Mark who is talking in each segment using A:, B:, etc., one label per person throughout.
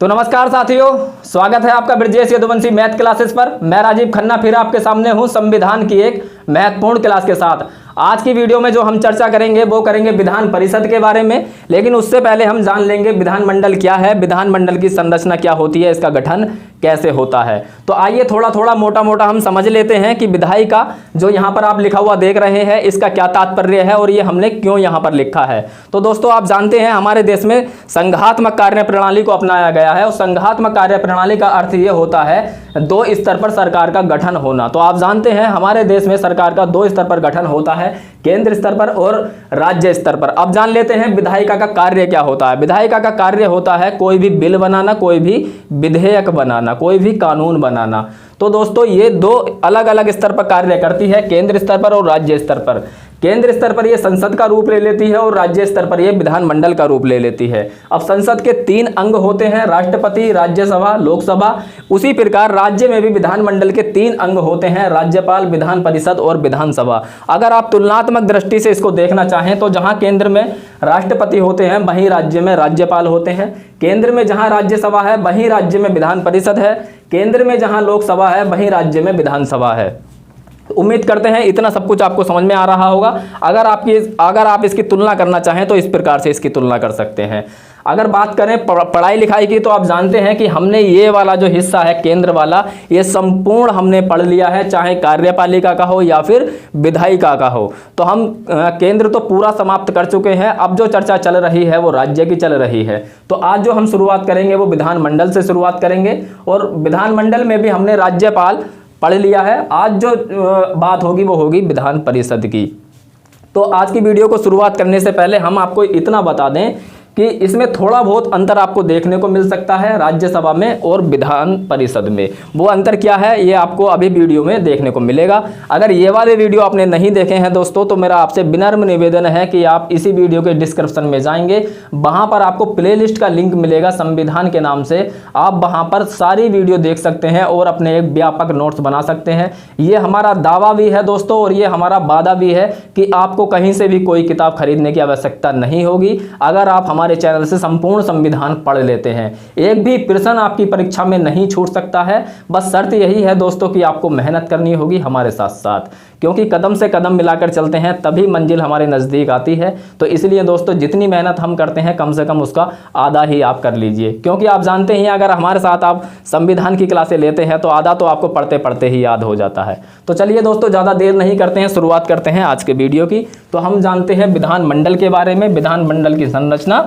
A: तो नमस्कार साथियों, स्वागत है आपका ब्रजेश यदुवंशी मैथ क्लासेस पर। मैं राजीव खन्ना फिर आपके सामने हूं संविधान की एक महत्वपूर्ण क्लास के साथ। आज की वीडियो में जो हम चर्चा करेंगे वो करेंगे विधान परिषद के बारे में। लेकिन उससे पहले हम जान लेंगे विधानमंडल क्या है, विधानमंडल की संरचना क्या होती है, इसका गठन कैसे होता है। तो आइए थोड़ा थोड़ा मोटा मोटा हम समझ लेते हैं कि विधायी का जो यहाँ पर आप लिखा हुआ देख रहे हैं इसका क्या तात्पर्य है और ये हमने क्यों यहाँ पर लिखा है। तो दोस्तों आप जानते हैं हमारे देश में संघात्मक कार्य प्रणाली को अपनाया गया है और संघात्मक कार्य प्रणाली का अर्थ ये होता है दो स्तर पर सरकार का गठन होना। तो आप जानते हैं हमारे देश में सरकार का दो स्तर पर गठन होता है, केंद्र स्तर पर और राज्य स्तर पर। अब जान लेते हैं विधायिका का कार्य क्या होता है। विधायिका का कार्य होता है कोई भी बिल बनाना, कोई भी विधेयक बनाना, कोई भी कानून बनाना। तो दोस्तों ये दो अलग अलग स्तर पर कार्य करती है, केंद्र स्तर पर और राज्य स्तर पर। केंद्र स्तर पर यह संसद का रूप ले लेती है और राज्य स्तर पर यह विधानमंडल का रूप ले लेती है। अब संसद के 3 अंग होते हैं, राष्ट्रपति, राज्यसभा, लोकसभा। उसी प्रकार राज्य में भी विधानमंडल के 3 अंग होते हैं, राज्यपाल, विधान परिषद और विधानसभा। अगर आप तुलनात्मक दृष्टि से इसको देखना चाहें तो जहां केंद्र में राष्ट्रपति होते हैं वहीं राज्य में राज्यपाल होते हैं। केंद्र में जहां राज्यसभा है वहीं राज्य में विधान परिषद है। केंद्र में जहां लोकसभा है वहीं राज्य में विधानसभा है। उम्मीद करते हैं इतना सब कुछ आपको समझ में आ रहा होगा। अगर आप इसकी तुलना करना चाहें तो इस प्रकार से इसकी तुलना कर सकते हैं। अगर बात करें पढ़ाई लिखाई की तो आप जानते हैं कि हमने ये वाला जो हिस्सा है केंद्र वाला, ये संपूर्ण हमने पढ़ लिया है, चाहे कार्यपालिका का हो या फिर विधायिका का हो। तो हम केंद्र तो पूरा समाप्त कर चुके हैं। अब जो चर्चा चल रही है वो राज्य की चल रही है। तो आज जो हम शुरुआत करेंगे वो विधानमंडल से शुरुआत करेंगे और विधानमंडल में भी हमने राज्यपाल पढ़ लिया है। आज जो बात होगी वो होगी विधान परिषद की। तो आज की वीडियो को शुरुआत करने से पहले हम आपको इतना बता दें कि इसमें थोड़ा बहुत अंतर आपको देखने को मिल सकता है राज्यसभा में और विधान परिषद में। वो अंतर क्या है ये आपको अभी वीडियो में देखने को मिलेगा। अगर ये वाले वीडियो आपने नहीं देखे हैं दोस्तों तो मेरा आपसे विनम्र निवेदन है कि आप इसी वीडियो के डिस्क्रिप्शन में जाएंगे, वहाँ पर आपको प्लेलिस्ट का लिंक मिलेगा संविधान के नाम से। आप वहाँ पर सारी वीडियो देख सकते हैं और अपने एक व्यापक नोट्स बना सकते हैं। ये हमारा दावा भी है दोस्तों और ये हमारा वादा भी है कि आपको कहीं से भी कोई किताब खरीदने की आवश्यकता नहीं होगी अगर आप हमारे चैनल से संपूर्ण संविधान पढ़ लेते हैं। एक भी प्रश्न आपकी परीक्षा में नहीं छूट सकता है। बस शर्त यही है दोस्तों कि आपको मेहनत करनी होगी हमारे साथ साथ, क्योंकि कदम से कदम मिलाकर चलते हैं तभी मंजिल हमारे नज़दीक आती है। तो इसलिए दोस्तों जितनी मेहनत हम करते हैं कम से कम उसका आधा ही आप कर लीजिए, क्योंकि आप जानते हैं अगर हमारे साथ आप संविधान की क्लासें लेते हैं तो आधा तो आपको पढ़ते पढ़ते ही याद हो जाता है। तो चलिए दोस्तों ज़्यादा देर नहीं करते हैं, शुरुआत करते हैं आज के वीडियो की। तो हम जानते हैं विधानमंडल के बारे में, विधानमंडल की संरचना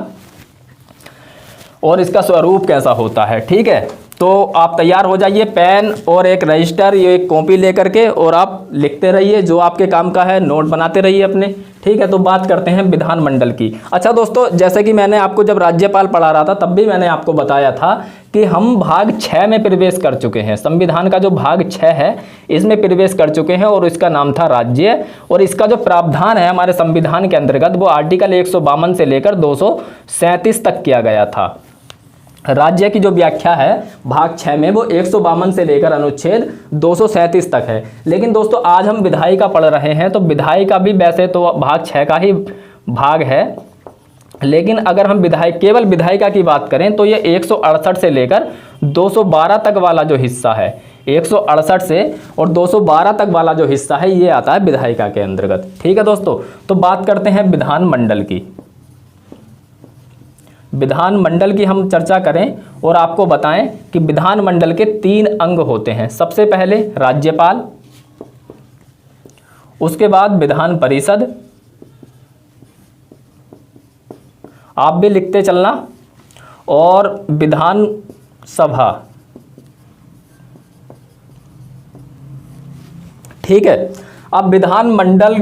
A: और इसका स्वरूप कैसा होता है। ठीक है, तो आप तैयार हो जाइए, पेन और एक रजिस्टर, ये एक कॉपी लेकर के, और आप लिखते रहिए जो आपके काम का है, नोट बनाते रहिए अपने। ठीक है, तो बात करते हैं विधानमंडल की। अच्छा दोस्तों, जैसे कि मैंने आपको जब राज्यपाल पढ़ा रहा था तब भी मैंने आपको बताया था कि हम भाग 6 में प्रवेश कर चुके हैं। संविधान का जो भाग 6 है इसमें प्रवेश कर चुके हैं और इसका नाम था राज्य। और इसका जो प्रावधान है हमारे संविधान के अंतर्गत वो आर्टिकल 152 से लेकर 237 तक किया गया था। राज्य की जो व्याख्या है भाग 6 में वो 152 से लेकर अनुच्छेद 237 तक है। लेकिन दोस्तों आज हम विधायिका पढ़ रहे हैं तो विधायिका भी वैसे तो भाग 6 का ही भाग है, लेकिन अगर हम केवल विधायिका की बात करें तो ये 168 से लेकर 212 तक वाला जो हिस्सा है, 168 से और 212 तक वाला जो हिस्सा है ये आता है विधायिका के अंतर्गत। ठीक है दोस्तों, तो बात करते हैं विधानमंडल की। विधानमंडल की हम चर्चा करें और आपको बताएं कि विधानमंडल के 3 अंग होते हैं। सबसे पहले राज्यपाल, उसके बाद विधान परिषद, आप भी लिखते चलना, और विधान सभा। ठीक है, अब विधानमंडल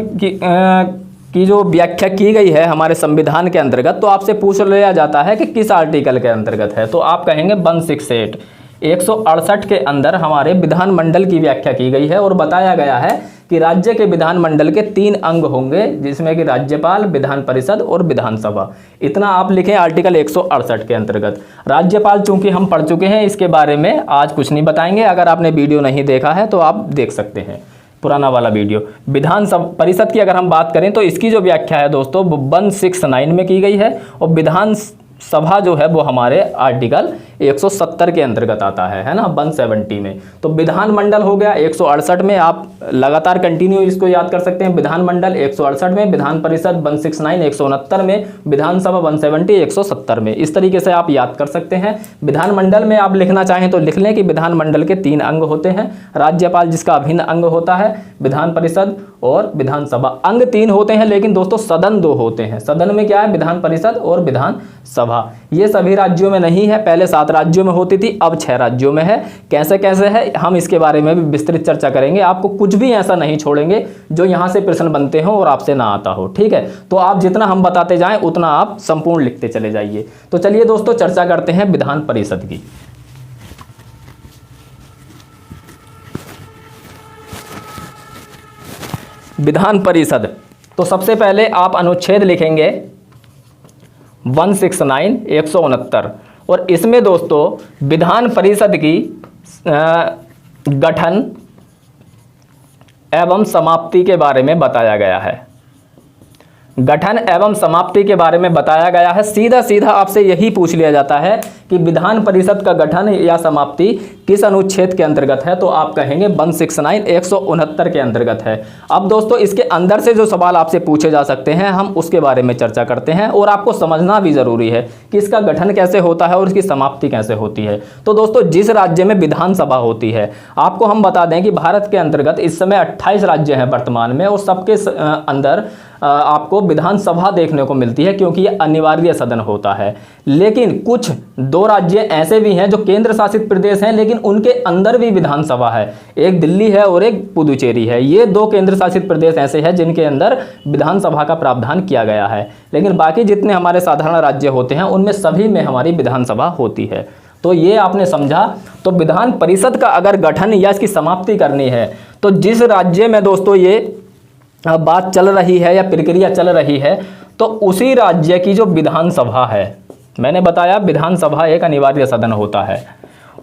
A: की जो व्याख्या की गई है हमारे संविधान के अंतर्गत तो आपसे पूछ लिया जाता है कि किस आर्टिकल के अंतर्गत है, तो आप कहेंगे 168 168 के अंदर हमारे विधानमंडल की व्याख्या की गई है और बताया गया है कि राज्य के विधानमंडल के 3 अंग होंगे जिसमें कि राज्यपाल, विधान परिषद और विधानसभा। इतना आप लिखें आर्टिकल 168 के अंतर्गत। राज्यपाल चूंकि हम पढ़ चुके हैं इसके बारे में आज कुछ नहीं बताएंगे, अगर आपने वीडियो नहीं देखा है तो आप देख सकते हैं पुराना वाला वीडियो। विधान परिषद की अगर हम बात करें तो इसकी जो व्याख्या है दोस्तों वो 169 में की गई है और विधान सभा जो है वो हमारे आर्टिकल 170 के अंतर्गत आता है ना, 170 में। तो विधानमंडल हो गया 168 में, आप लगातार कंटिन्यू इसको याद कर सकते हैं। विधानमंडल 168 में, विधान परिषद 169 169 में, विधानसभा 170 170 में। इस तरीके से आप याद कर सकते हैं। विधानमंडल में आप लिखना चाहें तो लिख लें कि विधानमंडल के 3 अंग होते हैं, राज्यपाल जिसका अभिन्न अंग होता है, विधान परिषद और विधानसभा। अंग 3 होते हैं लेकिन दोस्तों सदन 2 होते हैं। सदन में क्या है, विधान परिषद और विधानसभा। ये सभी राज्यों में नहीं है, पहले 7 राज्यों में होती थी, अब 6 राज्यों में है। कैसे कैसे है हम इसके बारे में भी विस्तृत चर्चा करेंगे। आपको कुछ भी ऐसा नहीं छोड़ेंगे जो यहां से प्रश्न बनते हो और आपसे ना आता हो, ठीक है। तो आप जितना हम बताते जाएं उतना आप संपूर्ण लिखते चले जाइए। तो चलिए दोस्तों चर्चा करते हैं विधान परिषद की। विधान परिषद, तो सबसे पहले आप अनुच्छेद लिखेंगे 169 169 और इसमें दोस्तों विधान परिषद की गठन एवं समाप्ति के बारे में बताया गया है। गठन एवं समाप्ति के बारे में बताया गया है। सीधा सीधा आपसे यही पूछ लिया जाता है कि विधान परिषद का गठन या समाप्ति किस अनुच्छेद के अंतर्गत है, तो आप कहेंगे 169 169 के अंतर्गत है। अब दोस्तों इसके अंदर से जो सवाल आपसे पूछे जा सकते हैं हम उसके बारे में चर्चा करते हैं और आपको समझना भी जरूरी है कि इसका गठन कैसे होता है और इसकी समाप्ति कैसे होती है। तो दोस्तों जिस राज्य में विधानसभा होती है, आपको हम बता दें कि भारत के अंतर्गत इस समय 28 राज्य हैं वर्तमान में और सबके अंदर आपको विधानसभा देखने को मिलती है क्योंकि ये अनिवार्य सदन होता है। लेकिन कुछ 2 राज्य ऐसे भी हैं जो केंद्र शासित प्रदेश हैं लेकिन उनके अंदर भी विधानसभा है, एक दिल्ली है और एक पुदुचेरी है। ये 2 केंद्र शासित प्रदेश ऐसे हैं जिनके अंदर विधानसभा का प्रावधान किया गया है। लेकिन बाकी जितने हमारे साधारण राज्य होते हैं उनमें सभी में हमारी विधानसभा होती है। तो ये आपने समझा। तो विधान परिषद का अगर गठन या इसकी समाप्ति करनी है तो जिस राज्य में दोस्तों ये बात चल रही है या प्रक्रिया चल रही है तो उसी राज्य की जो विधानसभा है, मैंने बताया विधानसभा एक अनिवार्य सदन होता है,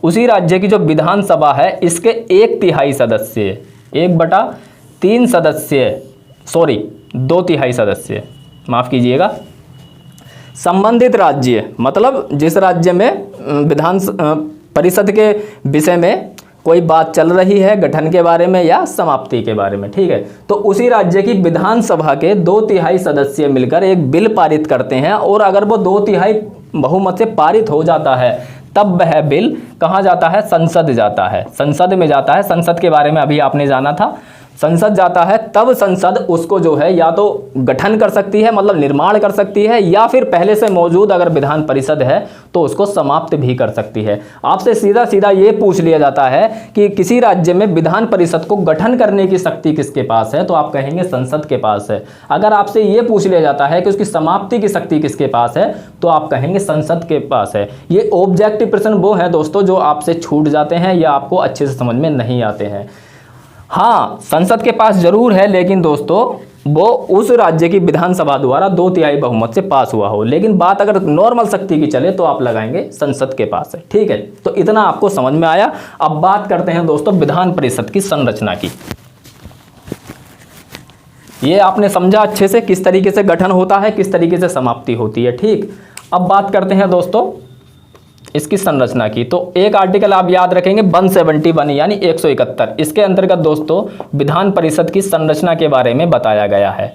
A: उसी राज्य की जो विधानसभा है इसके 1/3 सदस्य, 1/3 सदस्य, 2/3 सदस्य, माफ कीजिएगा, संबंधित राज्य, मतलब जिस राज्य में विधान परिषद के विषय में कोई बात चल रही है गठन के बारे में या समाप्ति के बारे में, ठीक है, तो उसी राज्य की विधानसभा के 2/3 सदस्य मिलकर एक बिल पारित करते हैं और अगर वो 2/3 बहुमत से पारित हो जाता है तब वह बिल कहाँ जाता है, संसद जाता है, संसद में जाता है। संसद के बारे में अभी आपने जाना था, संसद जाता है तब संसद उसको जो है या तो गठन कर सकती है मतलब निर्माण कर सकती है या फिर पहले से मौजूद अगर विधान परिषद है तो उसको समाप्त भी कर सकती है। आपसे सीधा सीधा ये पूछ लिया जाता है कि किसी राज्य में विधान परिषद को गठन करने की शक्ति किसके पास है, तो आप कहेंगे संसद के पास है। अगर आपसे ये पूछ लिया जाता है कि उसकी समाप्ति की शक्ति किसके पास है तो आप कहेंगे संसद के पास है। ये ऑब्जेक्टिव प्रश्न वो है दोस्तों जो आपसे छूट जाते हैं या आपको अच्छे से समझ में नहीं आते हैं। हाँ, संसद के पास जरूर है लेकिन दोस्तों वो उस राज्य की विधानसभा द्वारा 2/3 बहुमत से पास हुआ हो। लेकिन बात अगर नॉर्मल शक्ति की चले तो आप लगाएंगे संसद के पास है, ठीक है। तो इतना आपको समझ में आया। अब बात करते हैं दोस्तों विधान परिषद की संरचना की। ये आपने समझा अच्छे से किस तरीके से गठन होता है, किस तरीके से समाप्ति होती है, ठीक। अब बात करते हैं दोस्तों इसकी संरचना की। तो एक आर्टिकल आप याद रखेंगे 171 यानी 171, इसके अंतर्गत दोस्तों विधान परिषद की संरचना के बारे में बताया गया है।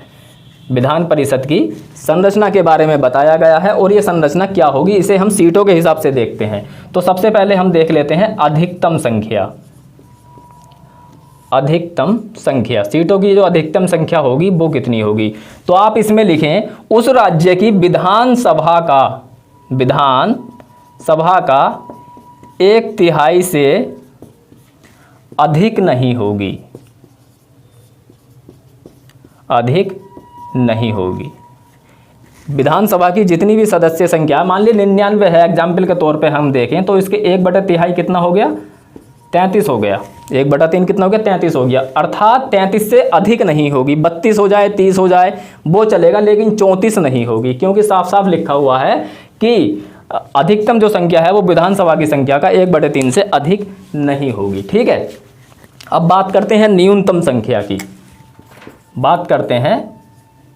A: विधान परिषद की संरचना के बारे में बताया गया है और ये संरचना क्या होगी इसे हम सीटों के हिसाब से देखते हैं। तो सबसे पहले हम देख लेते हैं अधिकतम संख्या। अधिकतम संख्या, सीटों की जो अधिकतम संख्या होगी वो कितनी होगी, तो आप इसमें लिखें उस राज्य की विधानसभा का 1/3 से अधिक नहीं होगी, अधिक नहीं होगी। विधानसभा की जितनी भी सदस्य संख्या, मान ली 99 है एग्जाम्पल के तौर पे हम देखें तो इसके 1/3 कितना हो गया, 33 हो गया। 1/3 कितना हो गया, 33 हो गया। अर्थात 33 से अधिक नहीं होगी। 32 हो जाए, 30 हो जाए वो चलेगा लेकिन 34 नहीं होगी, क्योंकि साफ साफ लिखा हुआ है कि अधिकतम जो संख्या है वो विधानसभा की संख्या का 1/3 से अधिक नहीं होगी, ठीक है। अब बात करते हैं न्यूनतम संख्या की। बात करते हैं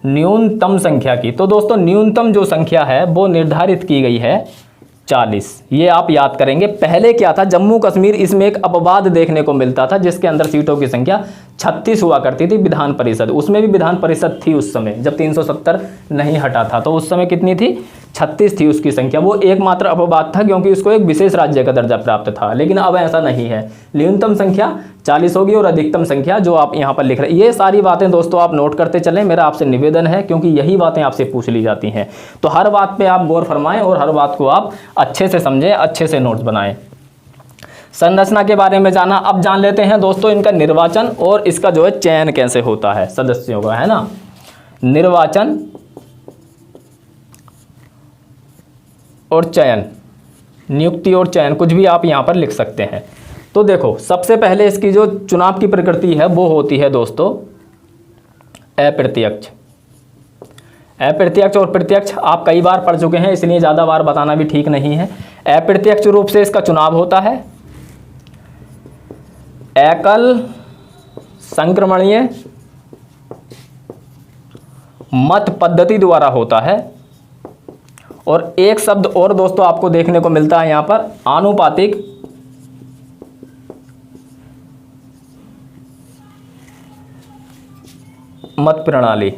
A: न्यूनतम संख्या की। तो दोस्तों न्यूनतम जो संख्या है वो निर्धारित की गई है 40, ये आप याद करेंगे। पहले क्या था, जम्मू कश्मीर इसमें एक अपवाद देखने को मिलता था जिसके अंदर सीटों की संख्या 36 हुआ करती थी विधान परिषद। उसमें भी विधान परिषद थी उस समय जब 370 नहीं हटा था, तो उस समय कितनी थी, 36 थी उसकी संख्या। वो एकमात्र अपवाद था क्योंकि उसको एक विशेष राज्य का दर्जा प्राप्त था, लेकिन अब ऐसा नहीं है। न्यूनतम संख्या 40 होगी और अधिकतम संख्या जो आप यहाँ पर लिख रहे हैं। ये सारी बातें दोस्तों आप नोट करते चलें, मेरा आपसे निवेदन है, क्योंकि यही बातें आपसे पूछ ली जाती हैं। तो हर बात पे आप गौर फरमाएं और हर बात को आप अच्छे से समझें, अच्छे से नोट्स बनाएं। संरचना के बारे में जाना, अब जान लेते हैं दोस्तों इनका निर्वाचन और इसका जो है चयन कैसे होता है सदस्यों का, है ना। निर्वाचन और चयन, नियुक्ति और चयन, कुछ भी आप यहाँ पर लिख सकते हैं। तो देखो, सबसे पहले इसकी जो चुनाव की प्रकृति है वो होती है दोस्तों अप्रत्यक्ष। अप्रत्यक्ष और प्रत्यक्ष आप कई बार पढ़ चुके हैं, इसलिए ज़्यादा बार बताना भी ठीक नहीं है। अप्रत्यक्ष रूप से इसका चुनाव होता है, एकल संक्रमणीय मत पद्धति द्वारा होता है। और एक शब्द और दोस्तों आपको देखने को मिलता है यहां पर, आनुपातिक मत प्रणाली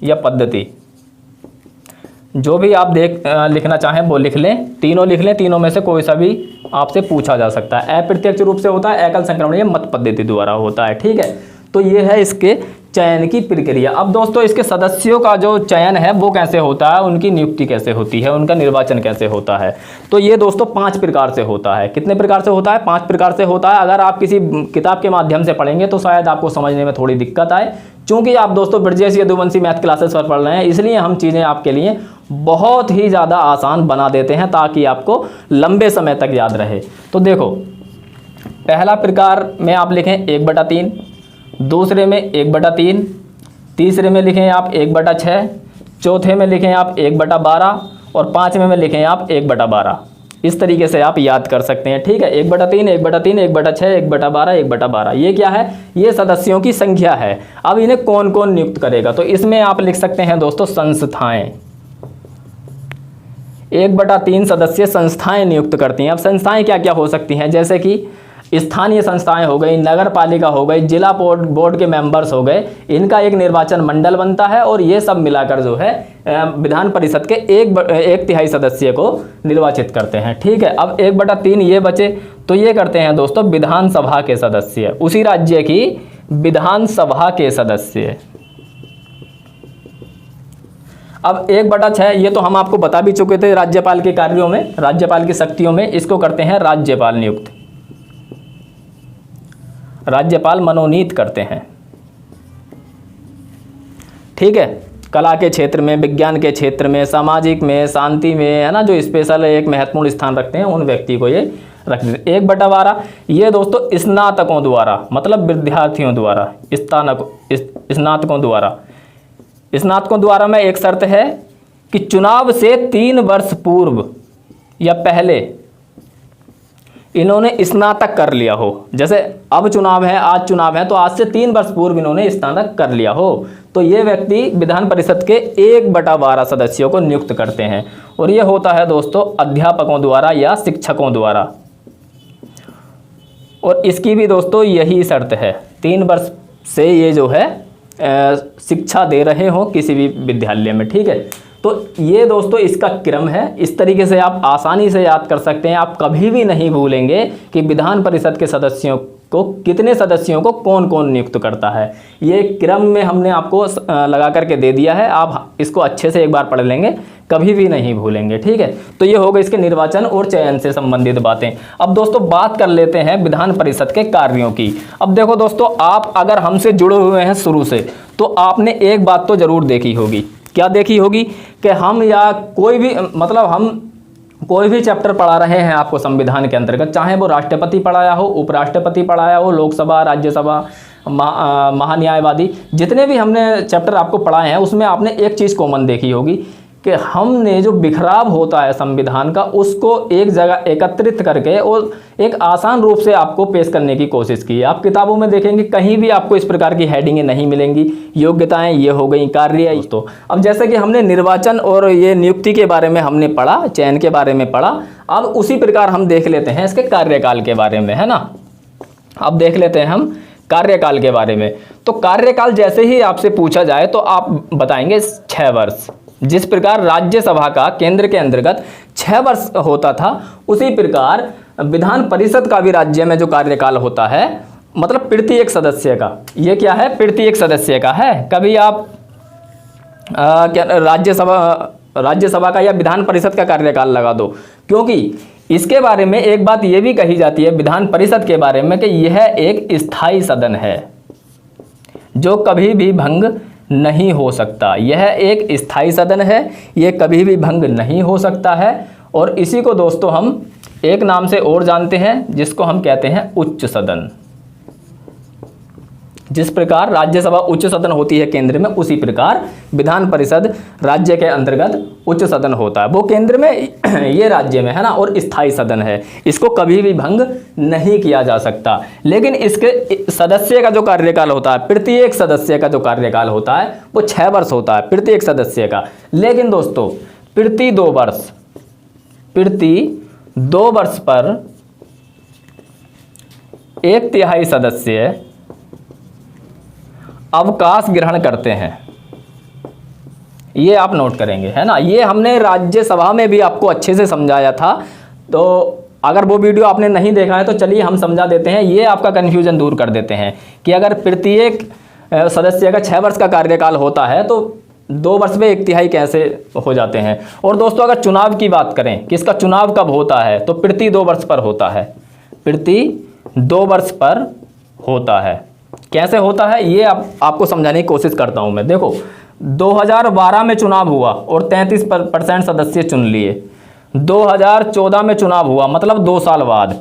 A: या पद्धति। जो भी आप लिखना चाहें वो लिख लें, तीनों लिख लें, तीनों में से कोई सा भी आपसे पूछा जा सकता है। अप्रत्यक्ष रूप से होता है, एकल संक्रमणीय मत पद्धति द्वारा होता है, ठीक है। तो ये है इसके चयन की प्रक्रिया। अब दोस्तों इसके सदस्यों का जो चयन है वो कैसे होता है, उनकी नियुक्ति कैसे होती है, उनका निर्वाचन कैसे होता है। तो ये दोस्तों 5 प्रकार से होता है। कितने प्रकार से होता है, 5 प्रकार से होता है। अगर आप किसी किताब के माध्यम से पढ़ेंगे तो शायद आपको समझने में थोड़ी दिक्कत आए, चूंकि आप दोस्तों ब्रजेश यदुवंशी मैथ क्लासेस पर पढ़ रहे हैं, इसलिए हम चीज़ें आपके लिए बहुत ही ज़्यादा आसान बना देते हैं ताकि आपको लंबे समय तक याद रहे। तो देखो, पहला प्रकार में आप लिखें 1/3, दूसरे में 1/3, तीसरे में लिखें आप 1/6, चौथे में लिखें आप 1/12 और 5वें में लिखें आप 1/12। इस तरीके से आप याद कर सकते हैं, ठीक है। 1/3, 1/3, 1/6, 1/12, 1/12, ये क्या है, ये सदस्यों की संख्या है। अब इन्हें कौन कौन नियुक्त करेगा, तो इसमें आप लिख सकते हैं दोस्तों संस्थाएं। 1/3 सदस्य संस्थाएं नियुक्त करती हैं। अब संस्थाएं क्या क्या हो सकती हैं, जैसे कि स्थानीय संस्थाएं हो गई, नगर पालिका हो गई, जिला बोर्ड के मेंबर्स हो गए, इनका एक निर्वाचन मंडल बनता है और ये सब मिलाकर जो है विधान परिषद के 1/3 सदस्य को निर्वाचित करते हैं, ठीक है। अब 1/3 ये बचे, तो ये करते हैं दोस्तों विधानसभा के सदस्य, उसी राज्य की विधानसभा के सदस्य। अब 1/6 ये तो हम आपको बता भी चुके थे राज्यपाल के कार्यों में, राज्यपाल की शक्तियों में, इसको करते हैं राज्यपाल नियुक्त, राज्यपाल मनोनीत करते हैं, ठीक है। कला के क्षेत्र में, विज्ञान के क्षेत्र में, सामाजिक में, शांति में, है ना, जो स्पेशल एक महत्वपूर्ण स्थान रखते हैं उन व्यक्ति को ये रख देते। 1/12 ये दोस्तों स्नातकों द्वारा, मतलब विद्यार्थियों द्वारा, स्नातकों द्वारा। स्नातकों द्वारा में एक शर्त है कि चुनाव से 3 वर्ष पूर्व या पहले इन्होंने स्नातक कर लिया हो। जैसे अब चुनाव है, आज चुनाव है, तो आज से 3 वर्ष पूर्व इन्होंने स्नातक कर लिया हो, तो ये व्यक्ति विधान परिषद के 1/12 सदस्यों को नियुक्त करते हैं। और ये होता है दोस्तों अध्यापकों द्वारा या शिक्षकों द्वारा। और इसकी भी दोस्तों यही शर्त है, 3 वर्ष से ये जो है शिक्षा दे रहे हो किसी भी विद्यालय में, ठीक है। तो ये दोस्तों इसका क्रम है, इस तरीके से आप आसानी से याद कर सकते हैं। आप कभी भी नहीं भूलेंगे कि विधान परिषद के सदस्यों को, कितने सदस्यों को कौन कौन नियुक्त करता है। ये क्रम में हमने आपको लगा करके दे दिया है, आप इसको अच्छे से एक बार पढ़ लेंगे, कभी भी नहीं भूलेंगे, ठीक है। तो ये हो गए इसके निर्वाचन और चयन से संबंधित बातें। अब दोस्तों बात कर लेते हैं विधान परिषद के कार्यों की। अब देखो दोस्तों, आप अगर हमसे जुड़े हुए हैं शुरू से, तो आपने एक बात तो जरूर देखी होगी। क्या देखी होगी कि हम या कोई भी, मतलब हम कोई भी चैप्टर पढ़ा रहे हैं आपको संविधान के अंतर्गत, चाहे वो राष्ट्रपति पढ़ाया हो, उपराष्ट्रपति पढ़ाया हो, लोकसभा, राज्यसभा, महान्यायवादी, जितने भी हमने चैप्टर आपको पढ़ाए हैं उसमें आपने एक चीज़ कॉमन देखी होगी कि हमने जो बिखराव होता है संविधान का उसको एक जगह एकत्रित करके और एक आसान रूप से आपको पेश करने की कोशिश की है। आप किताबों में देखेंगे कहीं भी आपको इस प्रकार की हेडिंगें नहीं मिलेंगी। योग्यताएं ये हो गई, कार्य। दोस्तों अब जैसे कि हमने निर्वाचन और ये नियुक्ति के बारे में हमने पढ़ा, चयन के बारे में पढ़ा, अब उसी प्रकार हम देख लेते हैं इसके कार्यकाल के बारे में, है ना। अब देख लेते हैं हम कार्यकाल के बारे में। तो कार्यकाल जैसे ही आपसे पूछा जाए तो आप बताएंगे 6 वर्ष। जिस प्रकार राज्यसभा का केंद्र के अंतर्गत 6 वर्ष होता था, उसी प्रकार विधान परिषद का भी राज्य में जो कार्यकाल होता है, मतलब प्रत्येक सदस्य का, ये क्या है, प्रत्येक सदस्य का है। कभी आप क्या राज्यसभा का या विधान परिषद का कार्यकाल लगा दो, क्योंकि इसके बारे में एक बात ये भी कही जाती है विधान परिषद के बारे में कि यह एक स्थायी सदन है जो कभी भी भंग नहीं हो सकता। यह एक स्थायी सदन है, यह कभी भी भंग नहीं हो सकता है। और इसी को दोस्तों हम एक नाम से और जानते हैं जिसको हम कहते हैं उच्च सदन। जिस प्रकार राज्यसभा उच्च सदन होती है केंद्र में, उसी प्रकार विधान परिषद राज्य के अंतर्गत उच्च सदन होता है। वो केंद्र में, ये राज्य में, है ना, और स्थायी सदन है। इसको कभी भी भंग नहीं किया जा सकता। लेकिन इसके सदस्य का जो कार्यकाल होता है, प्रत्येक सदस्य का जो कार्यकाल होता है वो 6 वर्ष होता है प्रत्येक सदस्य का। लेकिन दोस्तों प्रति 2 वर्ष पर 1/3 सदस्य अवकाश ग्रहण करते हैं। ये आप नोट करेंगे, है ना। ये हमने राज्यसभा में भी आपको अच्छे से समझाया था, तो अगर वो वीडियो आपने नहीं देखा है तो चलिए हम समझा देते हैं। ये आपका कन्फ्यूजन दूर कर देते हैं कि अगर प्रत्येक सदस्य का 6 वर्ष का कार्यकाल होता है तो 2 वर्ष में 1/3 कैसे हो जाते हैं। और दोस्तों अगर चुनाव की बात करें कि इसका चुनाव कब होता है, तो प्रति 2 वर्ष पर होता है। प्रति 2 वर्ष पर होता है। कैसे होता है ये आपको समझाने की कोशिश करता हूं मैं। देखो 2012 में चुनाव हुआ और 33% सदस्य चुन लिए। 2014 में चुनाव हुआ, मतलब 2 साल बाद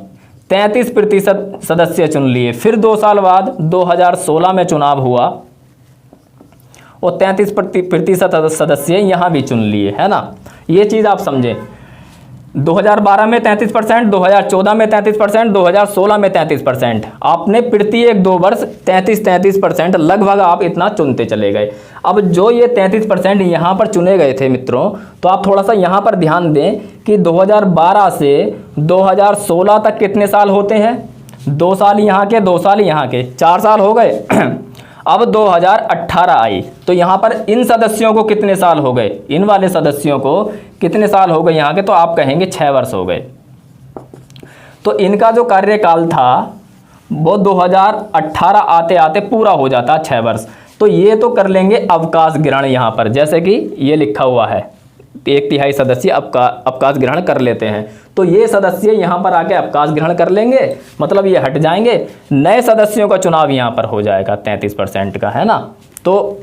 A: 33% सदस्य चुन लिए। फिर 2 साल बाद 2016 में चुनाव हुआ और 33% सदस्य यहाँ भी चुन लिए, है ना। ये चीज़ आप समझें। 2012 में 33%, 2014 में 33%, 2016 में 33%। आपने प्रत्येक 2 वर्ष 33% लगभग आप इतना चुनते चले गए। अब जो ये 33% यहाँ पर चुने गए थे मित्रों, तो आप थोड़ा सा यहाँ पर ध्यान दें कि 2012 से 2016 तक कितने साल होते हैं। 2 साल यहाँ के, 2 साल यहाँ के, 4 साल हो गए। अब 2018 आई तो यहाँ पर इन सदस्यों को कितने साल हो गए, इन वाले सदस्यों को कितने साल हो गए यहाँ के, तो आप कहेंगे 6 वर्ष हो गए। तो इनका जो कार्यकाल था वो 2018 आते आते पूरा हो जाता 6 वर्ष। तो ये तो कर लेंगे अवकाश ग्रहण यहाँ पर, जैसे कि ये लिखा हुआ है 1/3 सदस्य अवकाश ग्रहण कर लेते हैं। तो ये सदस्य यहाँ पर आके अवकाश ग्रहण कर लेंगे, मतलब ये हट जाएंगे। नए सदस्यों का चुनाव यहाँ पर हो जाएगा 33% का, है ना। तो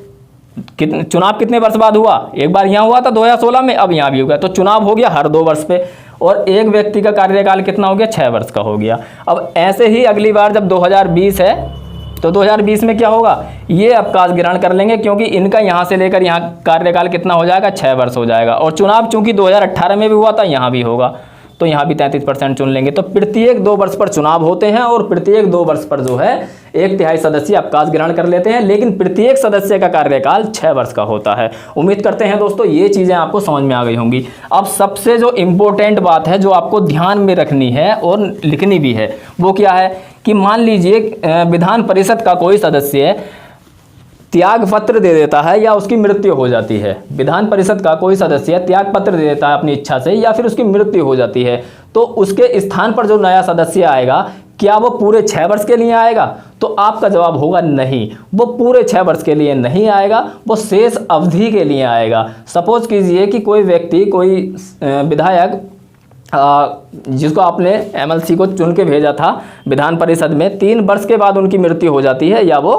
A: चुनाव कितने वर्ष बाद हुआ, एक बार यहाँ हुआ था 2016 में, अब यहाँ भी हो गया। तो चुनाव हो गया हर 2 वर्ष पे, और एक व्यक्ति का कार्यकाल कितना हो गया, 6 वर्ष का हो गया। अब ऐसे ही अगली बार जब 2020 है तो 2020 में क्या होगा, ये अवकाश ग्रहण कर लेंगे, क्योंकि इनका यहाँ से लेकर यहाँ कार्यकाल कितना हो जाएगा, 6 वर्ष हो जाएगा। और चुनाव चूंकि 2018 में भी हुआ था, यहाँ भी होगा, तो यहाँ भी 33% चुन लेंगे। तो प्रत्येक 2 वर्ष पर चुनाव होते हैं और प्रत्येक 2 वर्ष पर जो है 1/3 सदस्य अवकाश ग्रहण कर लेते हैं। लेकिन प्रत्येक सदस्य का कार्यकाल 6 वर्ष का होता है। उम्मीद करते हैं दोस्तों ये चीज़ें आपको समझ में आ गई होंगी। अब सबसे जो इम्पोर्टेंट बात है जो आपको ध्यान में रखनी है और लिखनी भी है, वो क्या है कि मान लीजिए विधान परिषद का कोई सदस्य त्याग पत्र दे देता है या उसकी मृत्यु हो जाती है। विधान परिषद का कोई सदस्य त्याग पत्र दे देता है अपनी इच्छा से, या फिर उसकी मृत्यु हो जाती है, तो उसके स्थान पर जो नया सदस्य आएगा, क्या वो पूरे 6 वर्ष के लिए आएगा? तो आपका जवाब होगा नहीं, वो पूरे 6 वर्ष के लिए नहीं आएगा, वो शेष अवधि के लिए आएगा। सपोज कीजिए कि कोई व्यक्ति, कोई विधायक जिसको आपने MLC को चुन के भेजा था विधान परिषद में, 3 वर्ष के बाद उनकी मृत्यु हो जाती है या वो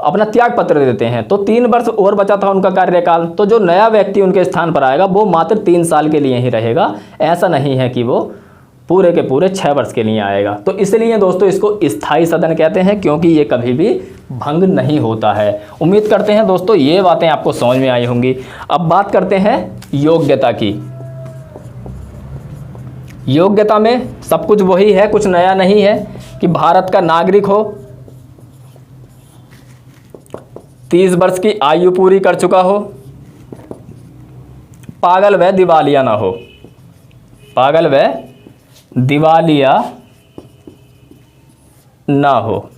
A: अपना त्याग पत्र देते हैं, तो 3 वर्ष और बचा था उनका कार्यकाल। तो जो नया व्यक्ति उनके स्थान पर आएगा वो मात्र 3 साल के लिए ही रहेगा, ऐसा नहीं है कि वो पूरे के पूरे 6 वर्ष के लिए आएगा। तो इसलिए दोस्तों इसको स्थायी सदन कहते हैं, क्योंकि ये कभी भी भंग नहीं होता है। उम्मीद करते हैं दोस्तों ये बातें आपको समझ में आई होंगी। अब बात करते हैं योग्यता की। योग्यता में सब कुछ वही है, कुछ नया नहीं है कि भारत का नागरिक हो, 30 वर्ष की आयु पूरी कर चुका हो, पागल व दिवालिया ना हो, पागल व दिवालिया ना हो।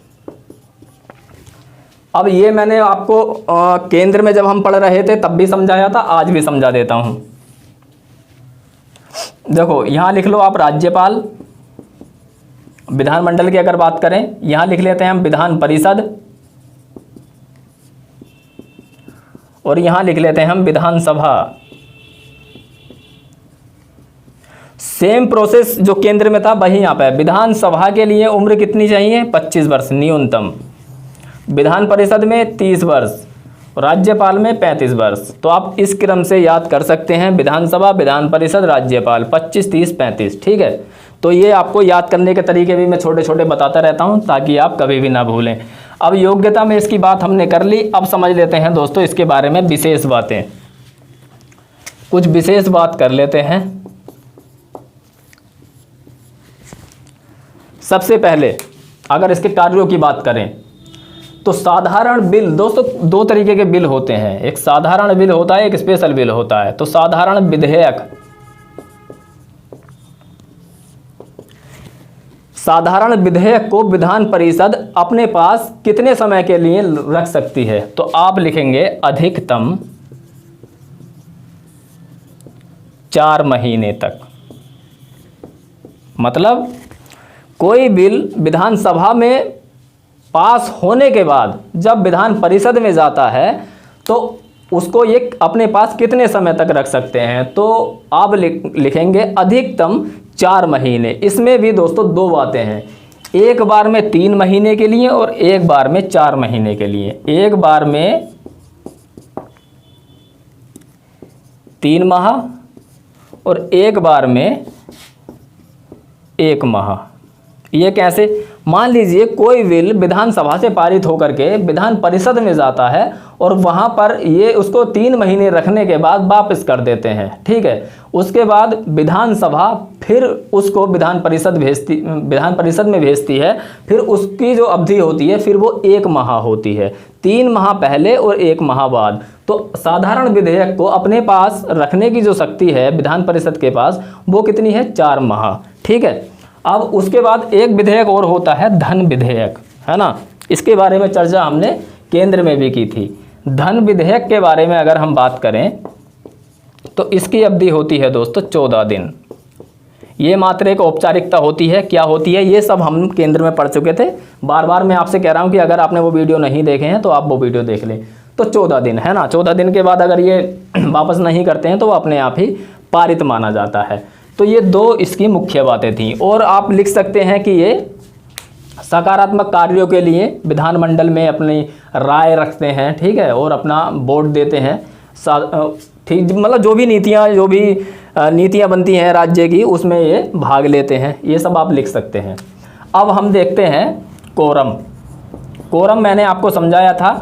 A: अब ये मैंने आपको केंद्र में जब हम पढ़ रहे थे तब भी समझाया था, आज भी समझा देता हूं। देखो यहां लिख लो आप राज्यपाल। विधानमंडल की अगर बात करें, यहां लिख लेते हैं हम विधान परिषद, और यहां लिख लेते हैं हम विधानसभा। सेम प्रोसेस जो केंद्र में था वही यहाँ पे। विधानसभा के लिए उम्र कितनी चाहिए? 25 वर्ष न्यूनतम। विधान परिषद में 30 वर्ष, राज्यपाल में 35 वर्ष। तो आप इस क्रम से याद कर सकते हैं, विधानसभा, विधान परिषद, राज्यपाल, 25, 30, 35। ठीक है, तो ये आपको याद करने के तरीके भी मैं छोटे छोटे बताता रहता हूँ ताकि आप कभी भी ना भूलें। अब योग्यता में इसकी बात हमने कर ली। अब समझ लेते हैं दोस्तों इसके बारे में विशेष बातें, कुछ विशेष बात कर लेते हैं। सबसे पहले अगर इसके कार्यों की बात करें तो साधारण बिल, दोस्तों 2 तरीके के बिल होते हैं, एक साधारण बिल होता है, एक स्पेशल बिल होता है। तो साधारण विधेयक, साधारण विधेयक को विधान परिषद अपने पास कितने समय के लिए रख सकती है? तो आप लिखेंगे अधिकतम 4 महीने तक। मतलब कोई बिल विधानसभा में पास होने के बाद जब विधान परिषद में जाता है तो उसको ये अपने पास कितने समय तक रख सकते हैं? तो आप लिखेंगे अधिकतम 4 महीने। इसमें भी दोस्तों 2 बातें हैं, एक बार में 3 महीने के लिए और एक बार में 4 महीने के लिए। एक बार में 3 माह और एक बार में 1 माह। ये कैसे? मान लीजिए कोई बिल विधानसभा से पारित होकर के विधान परिषद में जाता है और वहां पर ये उसको 3 महीने रखने के बाद वापस कर देते हैं। ठीक है, उसके बाद विधानसभा फिर उसको विधान परिषद में भेजती है। फिर उसकी जो अवधि होती है फिर वो 1 माह होती है, 3 माह पहले और 1 माह बाद। तो साधारण विधेयक को अपने पास रखने की जो शक्ति है विधान परिषद के पास वो कितनी है? 4 माह। ठीक है, अब उसके बाद एक विधेयक और होता है धन विधेयक, है ना। इसके बारे में चर्चा हमने केंद्र में भी की थी। धन विधेयक के बारे में अगर हम बात करें तो इसकी अवधि होती है दोस्तों 14 दिन। ये मात्र एक औपचारिकता होती है। क्या होती है? ये सब हम केंद्र में पढ़ चुके थे। बार बार मैं आपसे कह रहा हूँ कि अगर आपने वो वीडियो नहीं देखे हैं तो आप वो वीडियो देख लें। तो 14 दिन, है ना। 14 दिन के बाद अगर ये वापस नहीं करते हैं तो वो अपने आप ही पारित माना जाता है। तो ये 2 इसकी मुख्य बातें थीं। और आप लिख सकते हैं कि ये सकारात्मक कार्यों के लिए विधानमंडल में अपनी राय रखते हैं। ठीक है, और अपना वोट देते हैं। ठीक, मतलब जो भी नीतियाँ बनती हैं राज्य की उसमें ये भाग लेते हैं। ये सब आप लिख सकते हैं। अब हम देखते हैं कोरम। कोरम मैंने आपको समझाया था।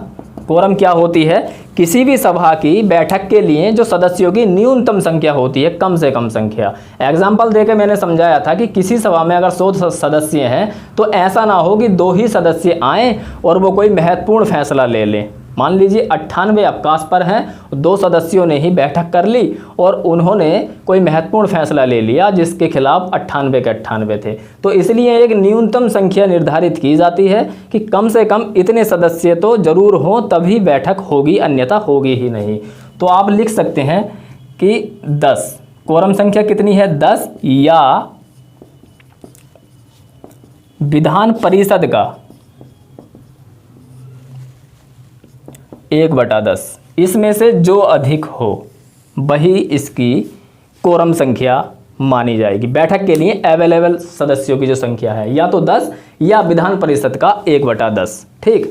A: कोरम क्या होती है? किसी भी सभा की बैठक के लिए जो सदस्यों की न्यूनतम संख्या होती है, कम से कम संख्या। एग्जाम्पल देके मैंने समझाया था कि किसी सभा में अगर 100 सदस्य हैं तो ऐसा ना हो कि 2 ही सदस्य आएँ और वो कोई महत्वपूर्ण फैसला ले लें। मान लीजिए 98 अवकाश पर हैं, 2 सदस्यों ने ही बैठक कर ली और उन्होंने कोई महत्वपूर्ण फैसला ले लिया जिसके खिलाफ 98 के 98 थे। तो इसलिए एक न्यूनतम संख्या निर्धारित की जाती है कि कम से कम इतने सदस्य तो जरूर हों तभी बैठक होगी, अन्यथा होगी ही नहीं। तो आप लिख सकते हैं कि 10। कोरम संख्या कितनी है? 10, या विधान परिषद का 1/10। इसमें से जो अधिक हो वही इसकी कोरम संख्या मानी जाएगी। बैठक के लिए अवेलेबल सदस्यों की जो संख्या है या तो 10 या विधान परिषद का 1/10। ठीक,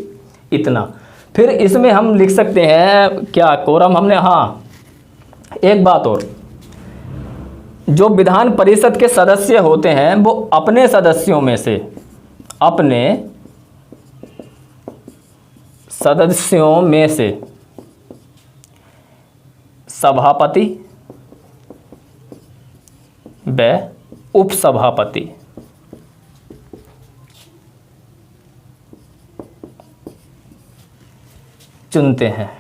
A: इतना। फिर इसमें हम लिख सकते हैं क्या कोरम हमने, हाँ एक बात और, जो विधान परिषद के सदस्य होते हैं वो अपने सदस्यों में से अपने सदस्यों में से सभापति व उपसभापति चुनते हैं।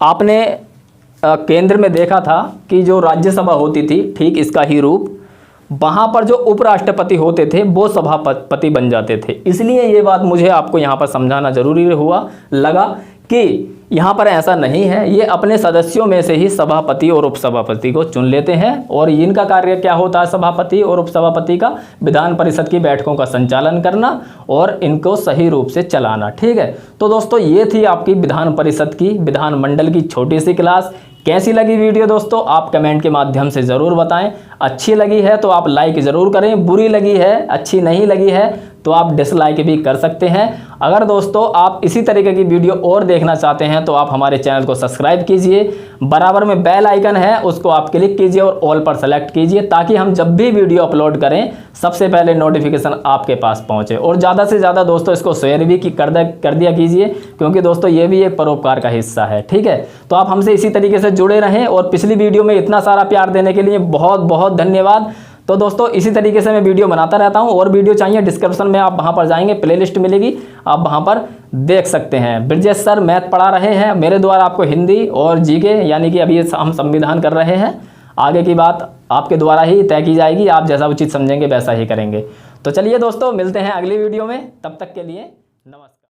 A: आपने केंद्र में देखा था कि जो राज्यसभा होती थी, ठीक इसका ही रूप, वहाँ पर जो उपराष्ट्रपति होते थे वो सभापति बन जाते थे। इसलिए ये बात मुझे आपको यहाँ पर समझाना जरूरी लगा कि यहाँ पर ऐसा नहीं है, ये अपने सदस्यों में से ही सभापति और उपसभापति को चुन लेते हैं और इनका कार्य क्या होता है, सभापति और उपसभापति का विधान परिषद की बैठकों का संचालन करना और इनको सही रूप से चलाना। ठीक है, तो दोस्तों ये थी आपकी विधान परिषद की, विधानमंडल की छोटी सी क्लास। कैसी लगी वीडियो दोस्तों आप कमेंट के माध्यम से ज़रूर बताएं। अच्छी लगी है तो आप लाइक ज़रूर करें, बुरी लगी है, अच्छी नहीं लगी है तो आप डिसलाइक भी कर सकते हैं। अगर दोस्तों आप इसी तरीके की वीडियो और देखना चाहते हैं तो आप हमारे चैनल को सब्सक्राइब कीजिए, बराबर में बेल आइकन है उसको आप क्लिक कीजिए और ऑल पर सेलेक्ट कीजिए, ताकि हम जब भी वीडियो अपलोड करें सबसे पहले नोटिफिकेशन आपके पास पहुंचे। और ज़्यादा से ज़्यादा दोस्तों इसको शेयर भी कर दिया कीजिए, क्योंकि दोस्तों ये भी एक परोपकार का हिस्सा है। ठीक है, तो आप हमसे इसी तरीके से जुड़े रहें और पिछली वीडियो में इतना सारा प्यार देने के लिए बहुत बहुत धन्यवाद। तो दोस्तों इसी तरीके से मैं वीडियो बनाता रहता हूं, और वीडियो चाहिए डिस्क्रिप्शन में आप वहां पर जाएंगे, प्लेलिस्ट मिलेगी, आप वहां पर देख सकते हैं। ब्रजेश सर मैथ पढ़ा रहे हैं मेरे द्वारा आपको, हिंदी और जीके, यानी कि अभी हम संविधान कर रहे हैं। आगे की बात आपके द्वारा ही तय की जाएगी, आप जैसा उचित समझेंगे वैसा ही करेंगे। तो चलिए दोस्तों मिलते हैं अगली वीडियो में, तब तक के लिए नमस्कार।